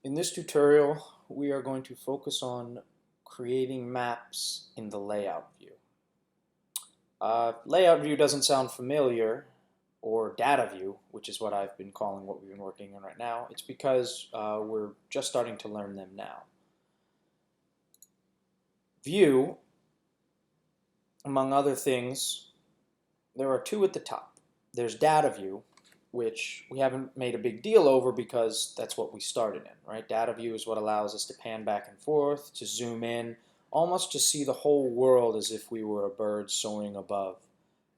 In this tutorial, we are going to focus on creating maps in the layout view. Layout view doesn't sound familiar, or data view, which is what I've been calling what we've been working on right now. It's because we're just starting to learn them now. View, among other things, there are two at the top. There's data view, which we haven't made a big deal over because that's what we started in, right? Data view is what allows us to pan back and forth, to zoom in, almost to see the whole world as if we were a bird soaring above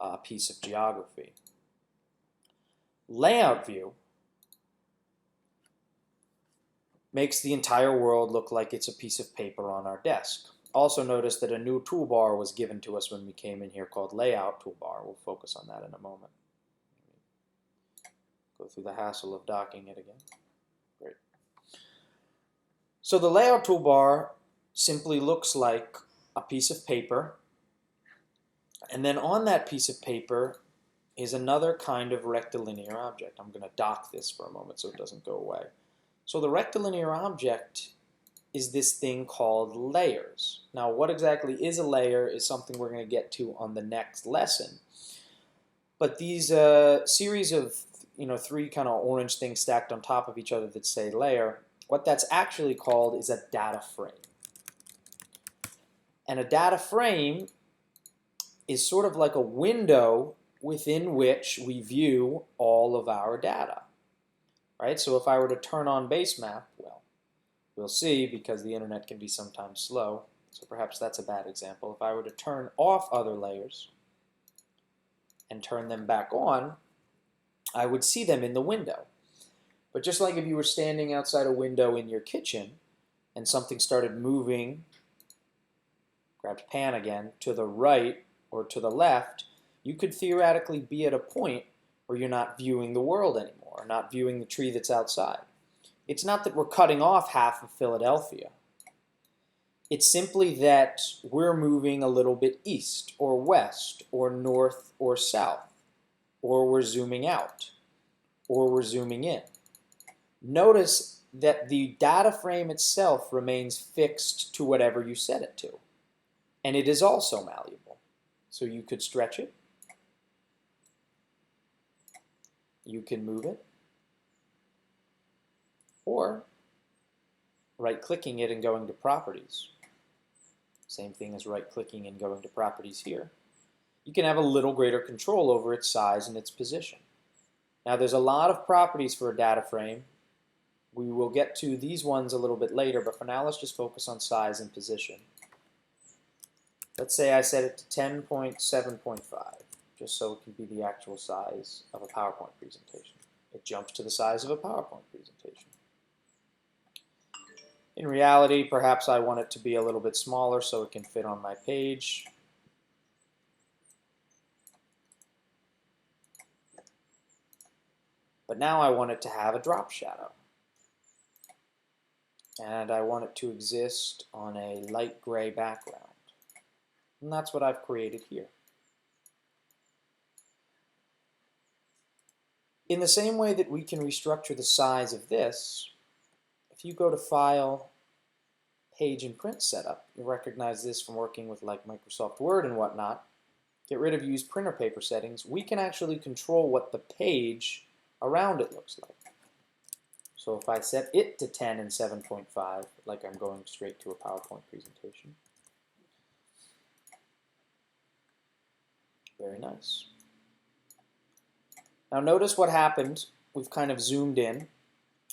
a piece of geography. Layout view makes the entire world look like it's a piece of paper on our desk. Also notice that a new toolbar was given to us when we came in here called Layout Toolbar. We'll focus on that in a moment. Go through the hassle of docking it again. Great. So the Layout Toolbar simply looks like a piece of paper, and then on that piece of paper is another kind of rectilinear object. I'm going to dock this for a moment so it doesn't go away. So the rectilinear object is this thing called layers. Now, what exactly is a layer is something we're going to get to on the next lesson. But these series of three kind of orange things stacked on top of each other that say layer, what that's actually called is a data frame. And a data frame is sort of like a window within which we view all of our data. Right? So if I were to turn on Basemap, well, we'll see because the internet can be sometimes slow, so perhaps that's a bad example. If I were to turn off other layers and turn them back on, I would see them in the window. But just like if you were standing outside a window in your kitchen and something started moving, grabbed pan again, to the right or to the left, you could theoretically be at a point where you're not viewing the world anymore, not viewing the tree that's outside. It's not that we're cutting off half of Philadelphia. It's simply that we're moving a little bit east or west or north or south, or we're zooming out, or we're zooming in. Notice that the data frame itself remains fixed to whatever you set it to, and it is also malleable. So you could stretch it, you can move it, or right-clicking it and going to Properties. Same thing as right-clicking and going to Properties here. You can have a little greater control over its size and its position. Now there's a lot of properties for a data frame. We will get to these ones a little bit later, but for now let's just focus on size and position. Let's say I set it to 10.7.5, just so it can be the actual size of a PowerPoint presentation. It jumps to the size of a PowerPoint presentation. In reality, perhaps I want it to be a little bit smaller so it can fit on my page. But now I want it to have a drop shadow. And I want it to exist on a light gray background. And that's what I've created here. In the same way that we can restructure the size of this, if you go to File, Page and Print Setup, you'll recognize this from working with like Microsoft Word and whatnot. Get rid of Use Printer Paper Settings. We can actually control what the page around it looks like. So if I set it to 10 and 7.5, like I'm going straight to a PowerPoint presentation. Very nice. Now notice what happened. We've kind of zoomed in.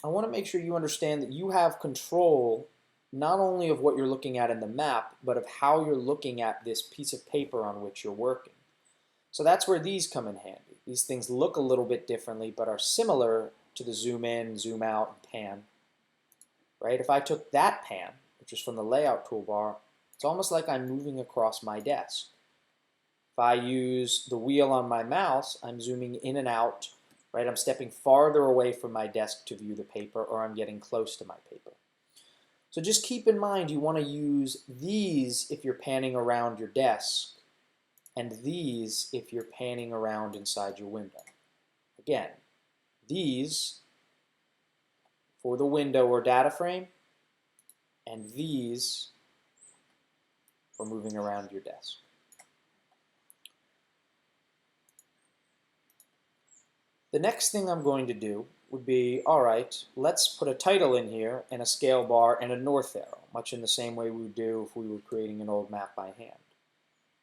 I want to make sure you understand that you have control not only of what you're looking at in the map, but of how you're looking at this piece of paper on which you're working. So that's where these come in handy. These things look a little bit differently, but are similar to the zoom in, zoom out, and pan. Right? If I took that pan, which is from the Layout toolbar, it's almost like I'm moving across my desk. If I use the wheel on my mouse, I'm zooming in and out, right? I'm stepping farther away from my desk to view the paper, or I'm getting close to my paper. So just keep in mind you want to use these if you're panning around your desk, and these if you're panning around inside your window. Again, these for the window or data frame, and these for moving around your desk. The next thing I'm going to do would be, all right, let's put a title in here and a scale bar and a north arrow, much in the same way we would do if we were creating an old map by hand.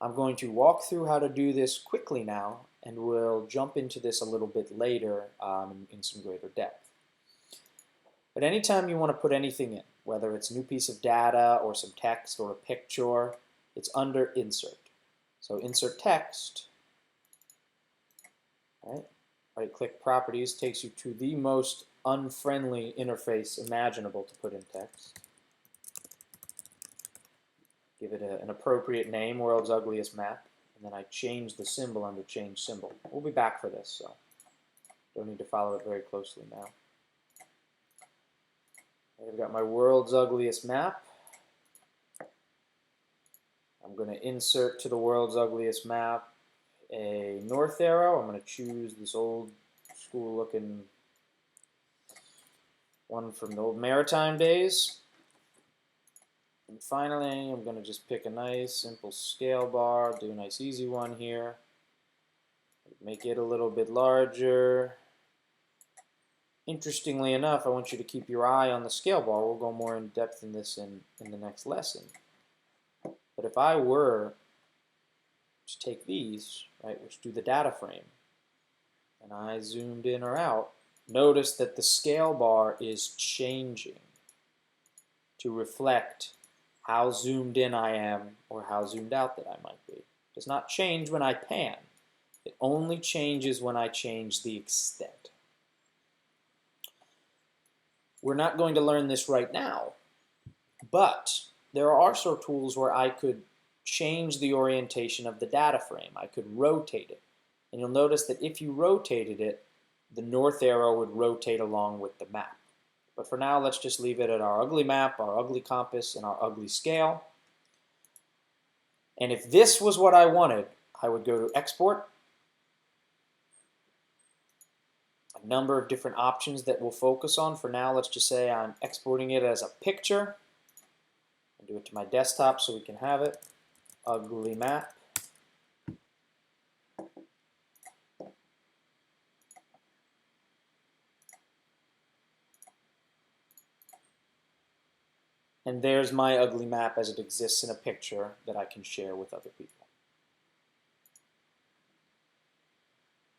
I'm going to walk through how to do this quickly now, and we'll jump into this a little bit later in some greater depth. But anytime you want to put anything in, whether it's a new piece of data or some text or a picture, it's under Insert. So Insert Text, right-click Properties, takes you to the most unfriendly interface imaginable to put in text. Give it an appropriate name, World's Ugliest Map, and then I change the symbol under Change Symbol. We'll be back for this, so don't need to follow it very closely now. I've got my World's Ugliest Map. I'm going to insert to the World's Ugliest Map a north arrow. I'm going to choose this old school looking one from the old maritime days. And finally, I'm going to just pick a nice simple scale bar, do a nice easy one here. Make it a little bit larger. Interestingly enough, I want you to keep your eye on the scale bar. We'll go more in depth in this in the next lesson. But if I were to take these, right, which do the data frame, and I zoomed in or out, notice that the scale bar is changing to reflect how zoomed in I am or how zoomed out that I might be. It does not change when I pan. It only changes when I change the extent. We're not going to learn this right now, but there are also tools where I could change the orientation of the data frame. I could rotate it. And you'll notice that if you rotated it, the north arrow would rotate along with the map. But for now, let's just leave it at our ugly map, our ugly compass, and our ugly scale. And if this was what I wanted, I would go to Export. A number of different options that we'll focus on. For now, let's just say I'm exporting it as a picture. I'll do it to my desktop so we can have it. Ugly map. And there's my ugly map as it exists in a picture that I can share with other people.